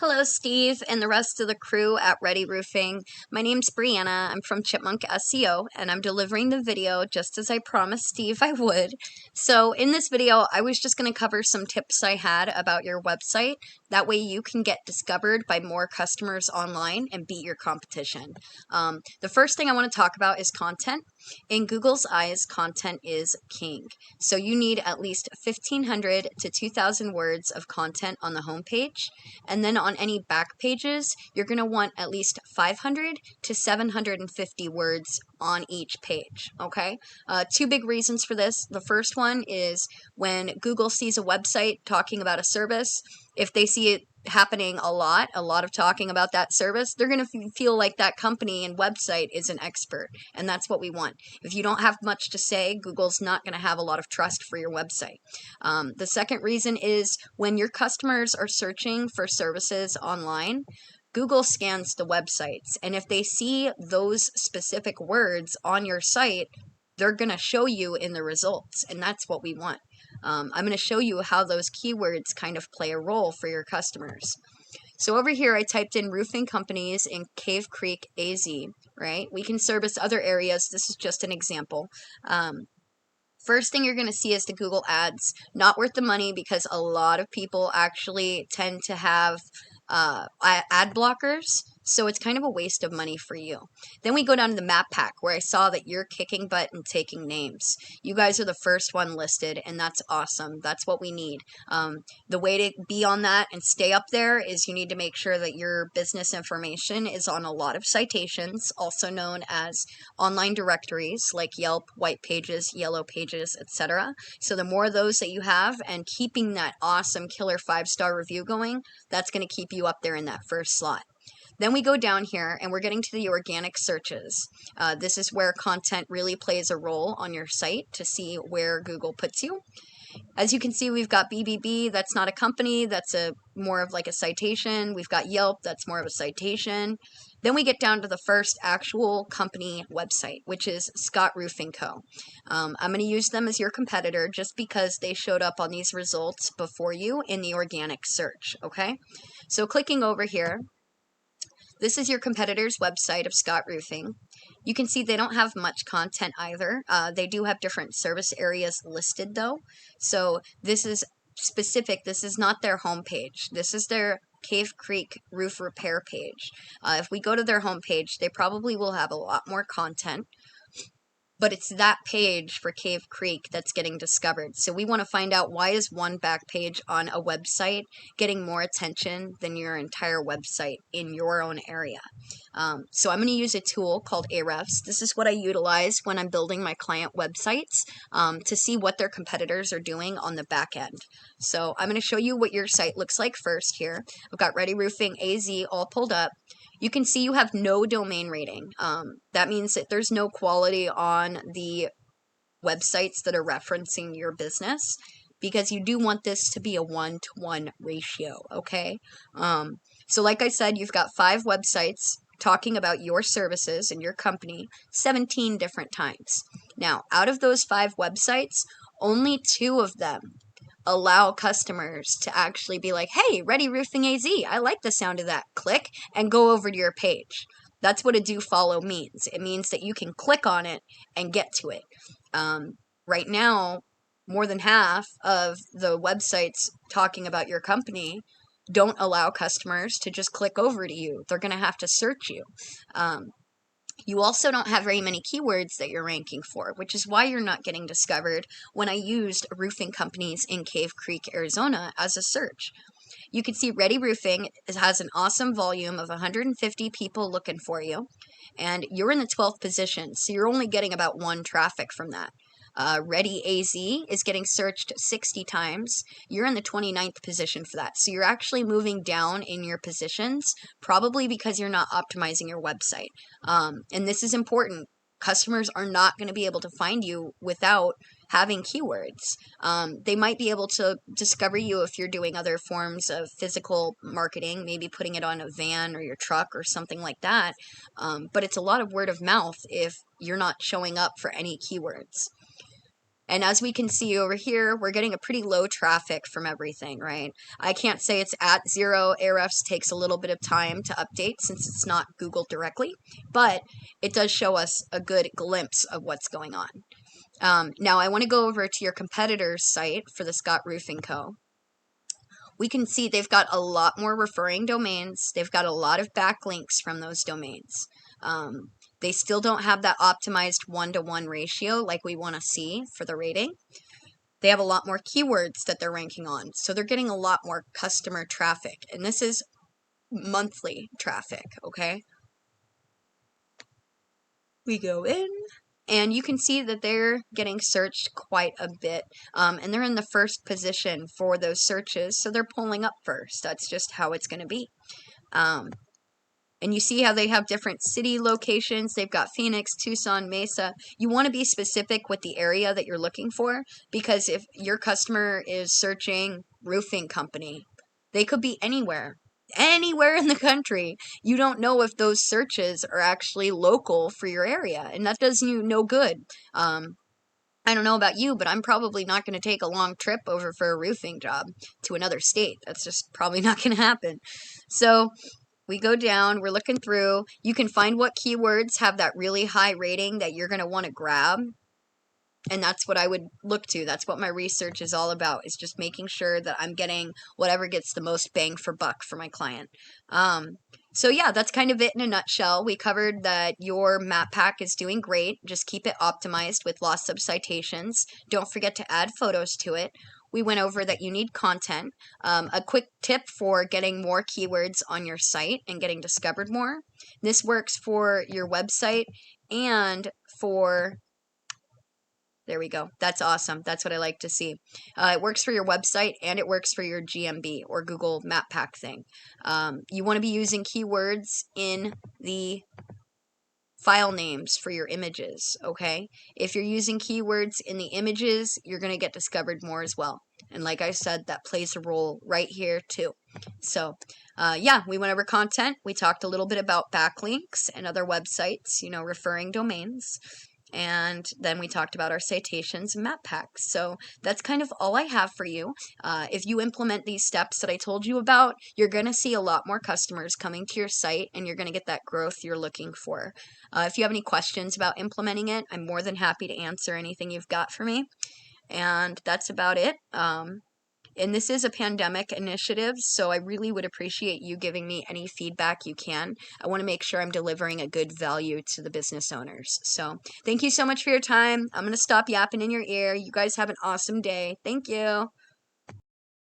Hello, Steve, and the rest of the crew at Ready Roofing. My name's Brianna. I'm from Chipmunk SEO, and I'm delivering the video just as I promised Steve I would. So, in this video, I was just going to cover some tips I had about your website. That way, you can get discovered by more customers online and beat your competition. The first thing I want to talk about is content. In Google's eyes, content is king. So, you need at least 1,500 to 2,000 words of content on the homepage, and then on any back pages, you're going to want at least 500 to 750 words on each page, okay? Two big reasons for this. The first one is when Google sees a website talking about a service, if they see it happening a lot of talking about that service, they're going to feel like that company and website is an expert, and that's what we want. If you don't have much to say, Google's not going to have a lot of trust for your website. The second reason is when your customers are searching for services online, Google scans the websites, and if they see those specific words on your site, they're going to show you in the results, and that's what we want. I'm going to show you how those keywords kind of play a role for your customers. So over here, I typed in roofing companies in Cave Creek, AZ, right? We can service other areas. This is just an example. First thing you're going to see is the Google ads. Not worth the money because a lot of people actually tend to have ad blockers, so it's kind of a waste of money for you. Then we go down to the map pack where I saw that you're kicking butt and taking names. You guys are the first one listed, and that's awesome. That's what we need. The way to be on that and stay up there is you need to make sure that your business information is on a lot of citations, also known as online directories like Yelp, White Pages, Yellow Pages, etc. So the more of those that you have and keeping that awesome killer 5-star review going, that's going to keep you up there in that first slot. Then we go down here and we're getting to the organic searches. This is where content really plays a role on your site to see where Google puts you. As you can see, we've got BBB, that's not a company, that's more of like a citation. We've got Yelp, that's more of a citation. Then we get down to the first actual company website, which is Scott Roofing Co. I'm going to use them as your competitor just because they showed up on these results before you in the organic search, okay? So clicking over here, this is your competitor's website of Scott Roofing. You can see they don't have much content either. They do have different service areas listed though. So this is specific. This is not their homepage. This is their Cave Creek roof repair page. If we go to their homepage, they probably will have a lot more content. But it's that page for Cave Creek that's getting discovered. So we want to find out, why is one back page on a website getting more attention than your entire website in your own area. So I'm going to use a tool called Ahrefs. This is what I utilize when I'm building my client websites to see what their competitors are doing on the back end. So I'm going to show you what your site looks like first here. I've got Ready Roofing AZ all pulled up. You can see you have no domain rating. That means that there's no quality on the websites that are referencing your business, because you do want this to be a 1-to-1 ratio, okay? So like I said, you've got 5 websites talking about your services and your company 17 different times. Now, out of those 5 websites, only 2 of them allow customers to actually be like, hey, Ready Roofing AZ, I like the sound of that. Click and go over to your page. That's what a do follow means. It means that you can click on it and get to it. Right now, more than half of the websites talking about your company don't allow customers to just click over to you. They're going to have to search you. You also don't have very many keywords that you're ranking for, which is why you're not getting discovered when I used roofing companies in Cave Creek, Arizona as a search. You can see Ready Roofing has an awesome volume of 150 people looking for you, and you're in the 12th position, so you're only getting about 1 traffic from that. Ready AZ is getting searched 60 times. You're in the 29th position for that. So you're actually moving down in your positions, probably because you're not optimizing your website. And this is important. Customers are not going to be able to find you without having keywords. They might be able to discover you if you're doing other forms of physical marketing, maybe putting it on a van or your truck or something like that. But it's a lot of word of mouth if you're not showing up for any keywords. And as we can see over here, we're getting a pretty low traffic from everything, right? I can't say it's at zero. Ahrefs takes a little bit of time to update since it's not Googled directly, but it does show us a good glimpse of what's going on. Now I want to go over to your competitor's site for the Scott Roofing Co. We can see they've got a lot more referring domains. They've got a lot of backlinks from those domains. They still don't have that optimized 1-to-1 ratio like we want to see for the rating. They have a lot more keywords that they're ranking on. So they're getting a lot more customer traffic. And this is monthly traffic, okay? We go in, and you can see that they're getting searched quite a bit. And they're in the first position for those searches, so they're pulling up first. That's just how it's going to be. And you see how they have different city locations. They've got Phoenix, Tucson, Mesa. You want to be specific with the area that you're looking for, because if your customer is searching roofing company, they could be anywhere in the country. You don't know if those searches are actually local for your area, and that does you no good. I don't know about you, but I'm probably not going to take a long trip over for a roofing job to another state. That's just probably not going to happen. So we go down, we're looking through. You can find what keywords have that really high rating that you're going to want to grab. And that's what I would look to. That's what my research is all about, is just making sure that I'm getting whatever gets the most bang for buck for my client. So yeah, that's kind of it in a nutshell. We covered that your map pack is doing great. Just keep it optimized with lots of citations. Don't forget to add photos to it. We went over that you need content. A quick tip for getting more keywords on your site and getting discovered more. This works for your website and for... There we go. That's awesome. That's what I like to see. It works for your website and it works for your GMB or Google Map Pack thing. You want to be using keywords in the file names for your images, okay? If you're using keywords in the images, you're going to get discovered more as well. And like I said, that plays a role right here too. So yeah, we went over content. We talked a little bit about backlinks and other websites, referring domains. And then we talked about our citations and map packs. So that's kind of all I have for you. If you implement these steps that I told you about, you're going to see a lot more customers coming to your site, and you're going to get that growth you're looking for. If you have any questions about implementing it, I'm more than happy to answer anything you've got for me. And that's about it. And this is a pandemic initiative, so I really would appreciate you giving me any feedback you can. I want to make sure I'm delivering a good value to the business owners. So thank you so much for your time. I'm going to stop yapping in your ear. You guys have an awesome day. Thank you.